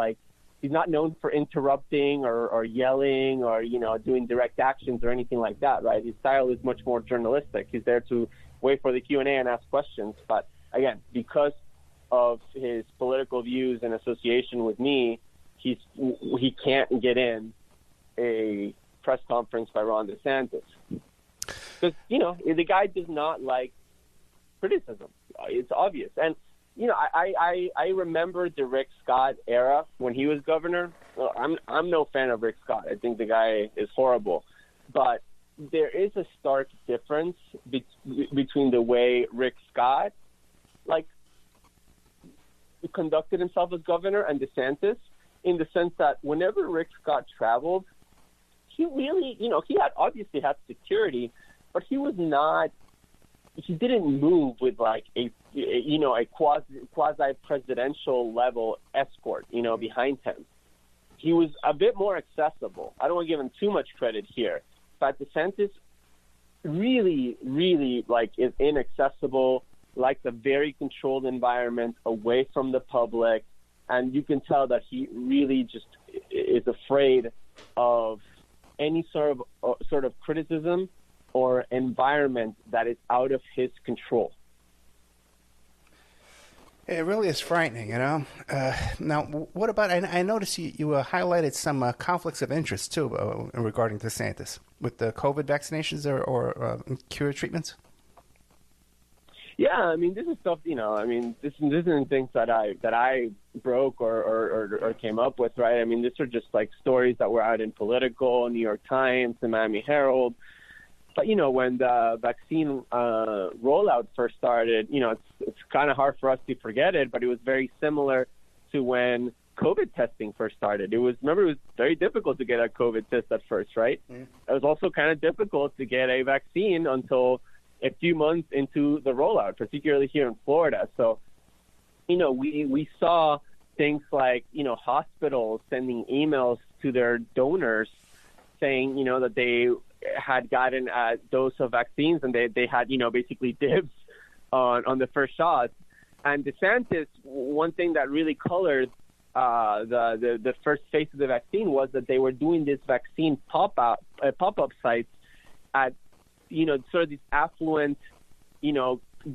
Speaker 5: he's not known for interrupting or yelling or doing direct actions or anything like that, right? His style is much more journalistic. He's there to wait for the Q&A and ask questions. But again, because of his political views and association with me, he can't get in a press conference by Ron DeSantis because the guy does not like criticism. It's obvious. And I remember the Rick Scott era when he was governor, I'm no fan of Rick Scott. I think the guy is horrible, but there is a stark difference between the way Rick Scott conducted himself as governor and DeSantis, in the sense that whenever Rick Scott traveled, he really, he obviously had security, but he didn't move with a quasi presidential level escort, behind him. He was a bit more accessible. I don't want to give him too much credit here, but DeSantis really, really is inaccessible, likes a very controlled environment away from the public, and you can tell that he really just is afraid of any sort of criticism or environment that is out of his control.
Speaker 1: It really is frightening, Now, what about, I noticed you highlighted some conflicts of interest, too, regarding DeSantis, with the COVID vaccinations or cure treatments?
Speaker 5: Yeah, this is stuff, this isn't things that I broke or came up with, right? These are just stories that were out in Politico, New York Times, the Miami Herald. But, when the vaccine rollout first started, it's kind of hard for us to forget it, but it was very similar to when COVID testing first started. It was very difficult to get a COVID test at first, right? Mm. It was also kind of difficult to get a vaccine until a few months into the rollout, particularly here in Florida. So, we saw things like, hospitals sending emails to their donors saying, that they had gotten a dose of vaccines and they had, basically dibs on the first shot. And DeSantis, one thing that really colored the first phase of the vaccine was that they were doing this vaccine pop-up sites at, sort of these affluent,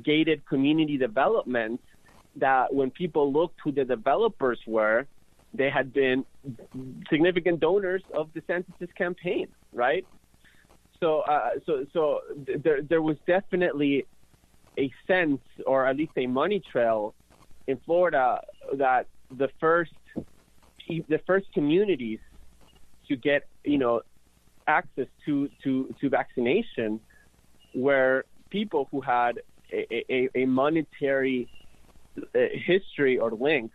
Speaker 5: gated community developments that when people looked who the developers were, they had been significant donors of DeSantis' campaign, right? So there was definitely a sense, or at least a money trail in Florida, that the first communities to get, access to vaccination were people who had a monetary history or link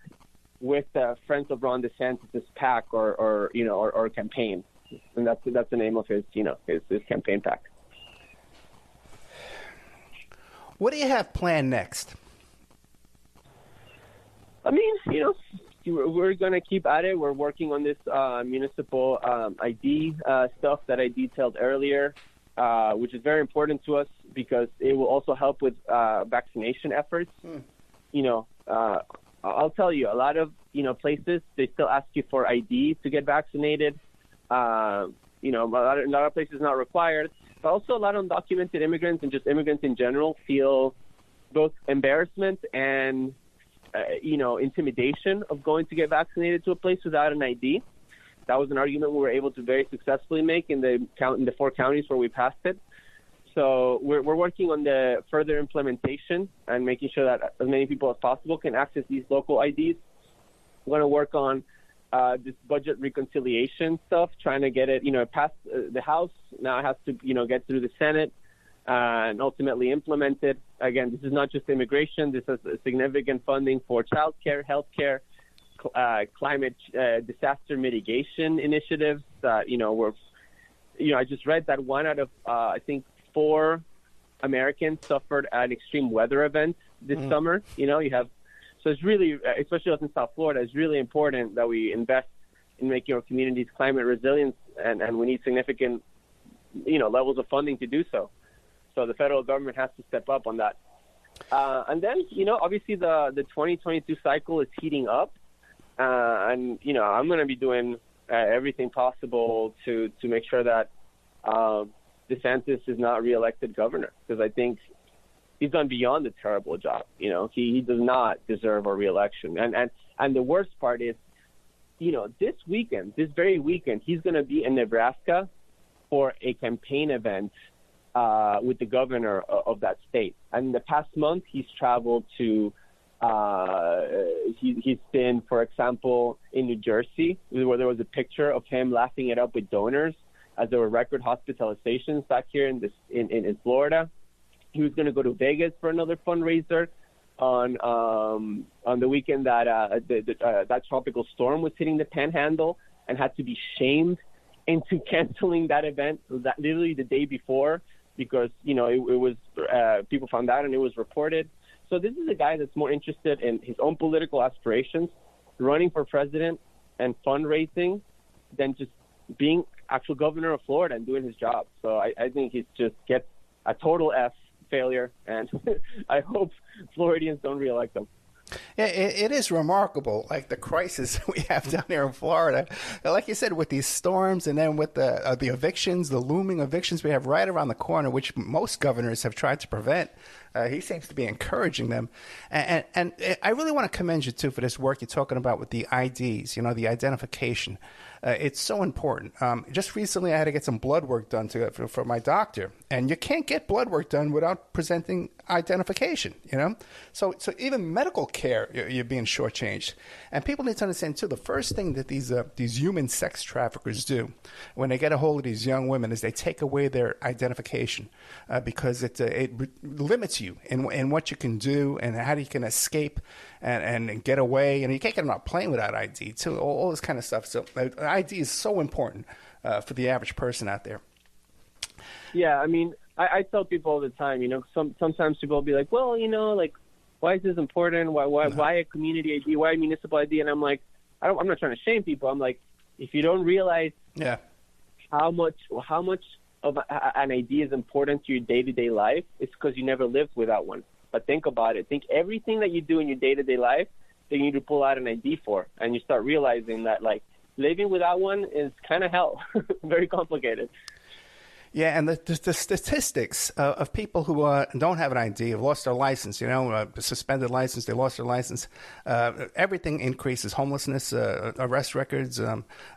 Speaker 5: with Friends of Ron DeSantis' PAC or campaign. And that's the name of his campaign PAC.
Speaker 1: What do you have planned next?
Speaker 5: We're going to keep at it. We're working on this municipal ID stuff that I detailed earlier, which is very important to us because it will also help with vaccination efforts. I'll tell you, a lot of places, they still ask you for ID to get vaccinated. A lot of places not required, but also a lot of undocumented immigrants and just immigrants in general feel both embarrassment and intimidation of going to get vaccinated to a place without an ID. That was an argument we were able to very successfully make in the 4 counties where we passed it. So we're working on the further implementation and making sure that as many people as possible can access these local IDs. We're going to work on this budget reconciliation stuff, trying to get it, past the House. Now it has to, get through the Senate and ultimately implemented. Again, this is not just immigration. This is significant funding for child care, health care, climate disaster mitigation initiatives. I just read that 1 out of, I think, 4 Americans suffered an extreme weather event this summer. So it's really, especially us in South Florida, it's really important that we invest in making our communities climate resilient, and we need significant, levels of funding to do so. So the federal government has to step up on that. And then, obviously the 2022 cycle is heating up. And, I'm going to be doing everything possible to make sure that DeSantis is not reelected governor, because I think he's done beyond a terrible job. He does not deserve a reelection. And the worst part is, this very weekend, he's going to be in Nebraska for a campaign event with the governor of that state. And in the past month, he's traveled to He's been, for example, in New Jersey, where there was a picture of him laughing it up with donors as there were record hospitalizations back here in Florida. He was going to go to Vegas for another fundraiser on the weekend that that tropical storm was hitting the Panhandle, and had to be shamed into canceling that event literally the day before because it was people found out and it was reported. So this is a guy that's more interested in his own political aspirations, running for president and fundraising, than just being actual governor of Florida and doing his job. So I think he just gets a total F failure, and I hope Floridians don't reelect him.
Speaker 1: Yeah, it is remarkable, like the crisis we have down here in Florida. Like you said, with these storms, and then with the evictions, the looming evictions we have right around the corner, which most governors have tried to prevent. He seems to be encouraging them. And I really want to commend you, too, for this work you're talking about with the IDs, the identification. It's so important. Just recently, I had to get some blood work done for my doctor. And you can't get blood work done without presenting identification, So even medical care, you're being shortchanged. And people need to understand, too, the first thing that these human sex traffickers do when they get a hold of these young women is they take away their identification because it limits you in what you can do and how you can escape and get away. And you can't get on a plane without ID, too, all this kind of stuff. So ID is so important for the average person out there.
Speaker 5: Yeah, I mean, I tell people all the time, sometimes people will be like, well, why is this important? Why a community ID? Why a municipal ID? And I'm like, I'm not trying to shame people. I'm like, if you don't realize how much of an ID is important to your day-to-day life, it's because you never lived without one. But think about it. Think everything that you do in your day-to-day life that you need to pull out an ID for. And you start realizing that, living without one is kind of hell. Very complicated.
Speaker 1: Yeah, and the statistics of people who don't have an ID, have lost their license, suspended license, they lost their license, everything increases. Homelessness, arrest records,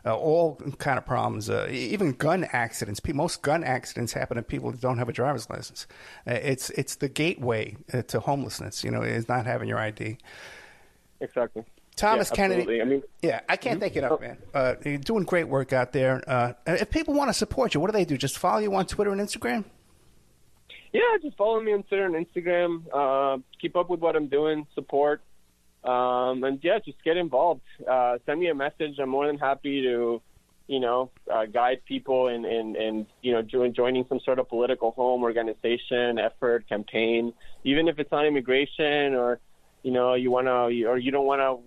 Speaker 1: all kind of problems, even gun accidents. Most gun accidents happen to people that don't have a driver's license. It's the gateway to homelessness, is not having your ID.
Speaker 5: Exactly.
Speaker 1: Thomas Kennedy.
Speaker 5: I mean,
Speaker 1: I can't thank you enough, man. You're doing great work out there. If people want to support you, what do they do? Just follow you on Twitter and Instagram?
Speaker 5: Yeah, just follow me on Twitter and Instagram. Keep up with what I'm doing, support. And just get involved. Send me a message. I'm more than happy to, guide people in joining some sort of political home, organization, effort, campaign, even if it's on immigration or, you don't want to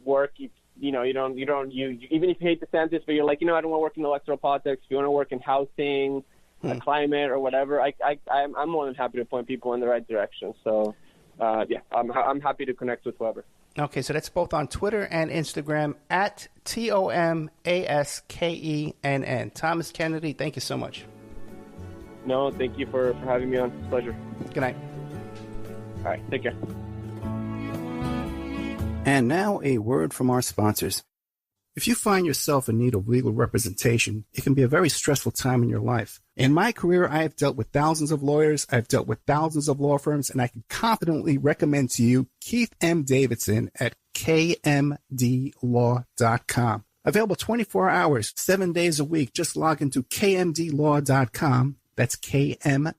Speaker 5: work, even if you hate Desantis, but you're like, I don't want to work in electoral politics. If you want to work in housing, climate, or whatever, I'm more than happy to point people in the right direction. So, I'm happy to connect with whoever.
Speaker 1: Okay, so that's both on Twitter and Instagram at TOMASKENN. Thomas Kennedy, thank you so much.
Speaker 5: No, thank you for having me on. It's a pleasure.
Speaker 1: Good night.
Speaker 5: All right, take care.
Speaker 1: And now a word from our sponsors. If you find yourself in need of legal representation, it can be a very stressful time in your life. In my career, I have dealt with thousands of lawyers, I've dealt with thousands of law firms, and I can confidently recommend to you Keith M. Davidson at kmdlaw.com. Available 24 hours, 7 days a week. Just log into kmdlaw.com. That's kmdlaw.com.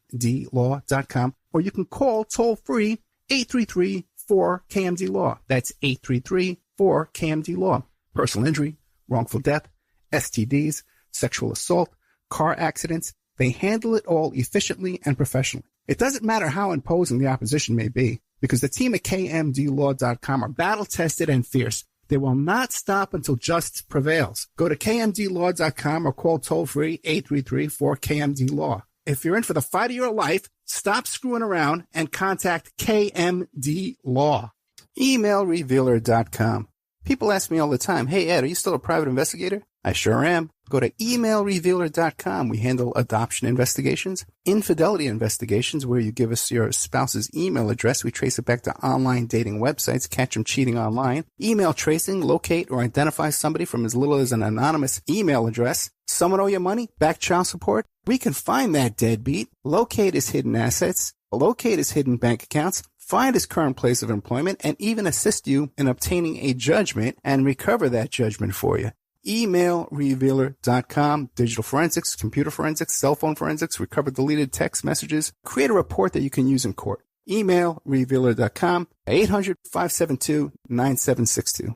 Speaker 1: Or you can call toll-free 833-4KMD-LAW. That's 833-4KMD-LAW. Personal injury, wrongful death, STDs, sexual assault, car accidents. They handle it all efficiently and professionally. It doesn't matter how imposing the opposition may be, because the team at kmdlaw.com are battle-tested and fierce. They will not stop until justice prevails. Go to kmdlaw.com or call toll-free 833-4KMD-LAW. If you're in for the fight of your life, stop screwing around and contact KMD Law. Emailrevealer.com. People ask me all the time, hey, Ed, are you still a private investigator? I sure am. Go to emailrevealer.com. We handle adoption investigations, infidelity investigations, where you give us your spouse's email address. We trace it back to online dating websites, catch them cheating online. Email tracing, locate or identify somebody from as little as an anonymous email address. Someone owe you money? Back child support? We can find that deadbeat. Locate his hidden assets. Locate his hidden bank accounts. find his current place of employment, and even assist you in obtaining a judgment and recover that judgment for you. Emailrevealer.com, digital forensics, computer forensics, cell phone forensics, recover deleted text messages, create a report that you can use in court. Emailrevealer.com, 800-572-9762.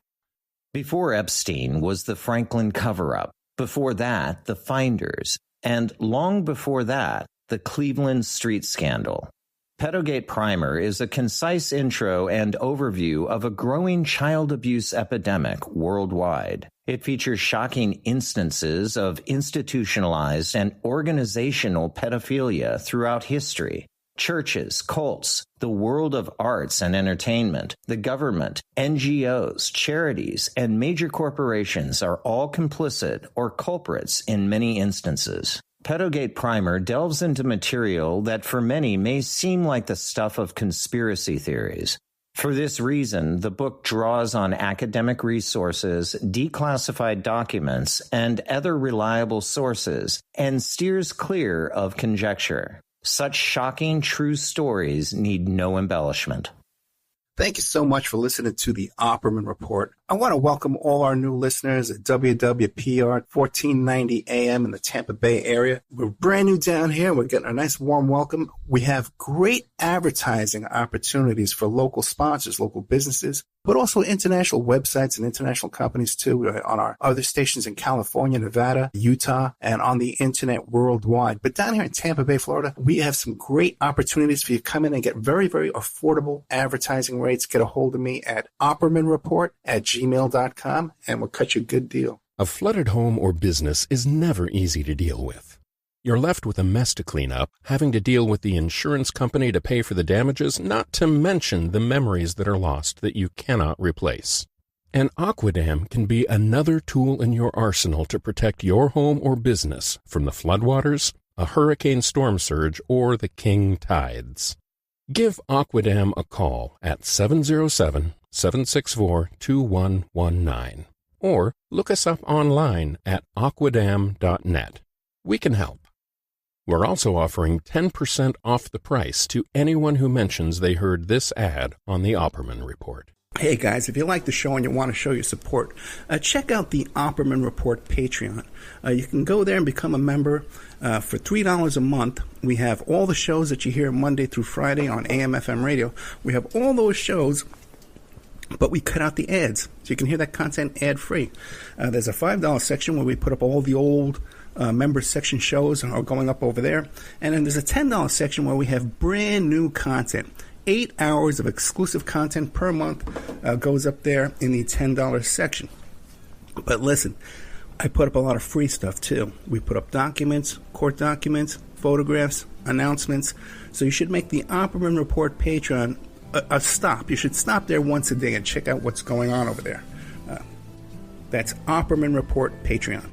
Speaker 2: Before Epstein was the Franklin cover-up. Before that, the Finders. And long before that, the Cleveland street scandal. Pedogate Primer is a concise intro and overview of a growing child abuse epidemic worldwide. It features shocking instances of institutionalized and organizational pedophilia throughout history. Churches, cults, the world of arts and entertainment, the government, NGOs, charities, and major corporations are all complicit or culprits in many instances. Pedogate Primer delves into material that for many may seem like the stuff of conspiracy theories. For this reason, the book draws on academic resources, declassified documents, and other reliable sources, and steers clear of conjecture. Such shocking, true stories need no embellishment.
Speaker 1: Thank you so much for listening to the Opperman Report. I want to welcome all our new listeners at WWPR 1490 AM in the Tampa Bay area. We're brand new down here. We're getting a nice warm welcome. We have great advertising opportunities for local sponsors, local businesses, but also international websites and international companies too on our other stations in California, Nevada, Utah, and on the internet worldwide. But down here in Tampa Bay, Florida, we have some great opportunities for you to come in and get very, very affordable advertising rates. Get a hold of me at oppermanreport@gmail.com and we'll cut you a good deal.
Speaker 3: A flooded home or business is never easy to deal with. You're left with a mess to clean up, having to deal with the insurance company to pay for the damages, not to mention the memories that are lost that you cannot replace. An Aquadam can be another tool in your arsenal to protect your home or business from the floodwaters, a hurricane storm surge, or the king tides. Give Aquadam a call at 707-764-2119 or look us up online at aquadam.net. We can help. We're also offering 10% off the price to anyone who mentions they heard this ad on the Opperman Report.
Speaker 1: Hey guys, if you like the show and you want to show your support, check out the Opperman Report Patreon. You can go there and become a member for $3 a month. We have all the shows that you hear Monday through Friday on AM/FM radio. We have all those shows, but we cut out the ads, so you can hear that content ad-free. There's a $5 section where we put up all the old member section shows are going up over there. And then there's a $10 section where we have brand new content. 8 hours of exclusive content per month goes up there in the $10 section. But listen, I put up a lot of free stuff too. We put up documents, court documents, photographs, announcements. So you should make the Opperman Report Patreon a stop. You should stop there once a day and check out what's going on over there. That's Opperman Report Patreon.